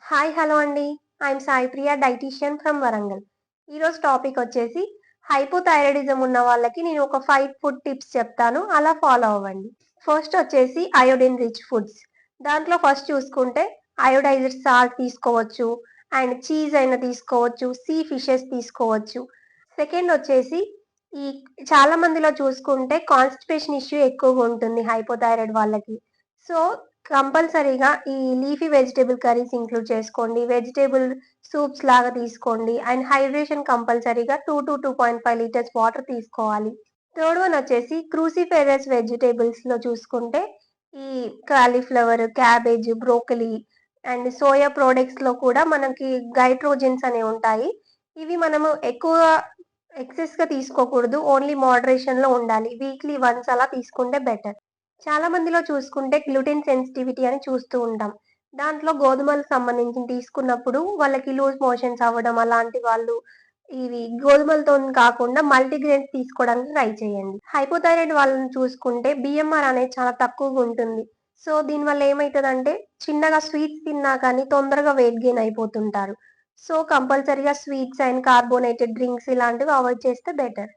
Hi hello అండి. I'm Sai Priya dietitian from Warangal. ఈరోజు topic వచ్చేసి హైపోథైరాయిడిజం ఉన్న వాళ్ళకి నేను ఒక 5 ఫుడ్ టిప్స్ చెప్తాను. అలా ఫాలో అవ్వండి. ఫస్ట్ వచ్చేసి అయోడిన్ రిచ్ ఫుడ్స్. దాంట్లో ఫస్ట్ చూసుకుంటే అయోడైజ్డ్ సాల్ట్ తీసుకోవచ్చు. అండ్ చీజ్ అయినా తీసుకోవచ్చు. సీ ఫిషెస్ తీసుకోవచ్చు. సెకండ్ వచ్చేసి ఈ చాలా మందిలో చూసుకుంటే కాన్‌స్టిపేషన్ ఇష్యూ ఎక్కువగా ఉంటుంది హైపోథైరాయిడ్ వాళ్ళకి. సో, కంపల్సరీగా ఈ లీఫీ వెజిటబుల్ కర్రీస్ ఇంక్లూడ్ చేసుకోండి. వెజిటబుల్ సూప్స్ లాగా తీసుకోండి. అండ్ హైడ్రేషన్ కంపల్సరీగా 2-2.5 లీటర్స్ వాటర్ తీసుకోవాలి. థర్డ్ వన్ వచ్చేసి క్రూసిఫెరస్ వెజిటబుల్స్‌లో చూసుకుంటే ఈ cauliflower, cabbage, broccoli and soya ప్రొడక్ట్స్‌లో కూడా మనకి గైట్రోజన్స్ అనేవి ఉంటాయి. ఇవి మనము ఎక్కువగా ఎక్సెస్‌గా తీసుకోకూడదు. ఓన్లీ మోడరేషన్‌లో ఉండాలి. వీక్లీ వన్స్ అలా తీసుకుంటే బెటర్. చాలా మందిలో చూసుకుంటే గ్లూటెన్ సెన్సిటివిటీ అని చూస్తూ ఉంటాం. దాంట్లో గోధుమలకు సంబంధించింది తీసుకున్నప్పుడు వాళ్ళకి లూజ్ మోషన్స్ అవ్వడం అలాంటి వాళ్ళు ఇవి గోధుమలతోని కాకుండా మల్టీగ్రెయిన్స్ తీసుకోవడానికి ట్రై చేయండి. హైపోథైరాయిడ్ వాళ్ళని చూసుకుంటే బిఎంఆర్ అనేది చాలా తక్కువగా ఉంటుంది. సో, దీనివల్ల ఏమైతదంటే చిన్నగా స్వీట్స్ తిన్నా కానీ తొందరగా వెయిట్ గెయిన్ అయిపోతుంటారు. సో, కంపల్సరీగా స్వీట్స్ అండ్ కార్బోనేటెడ్ డ్రింక్స్ ఇలాంటివి అవాయిడ్ చేస్తే బెటర్.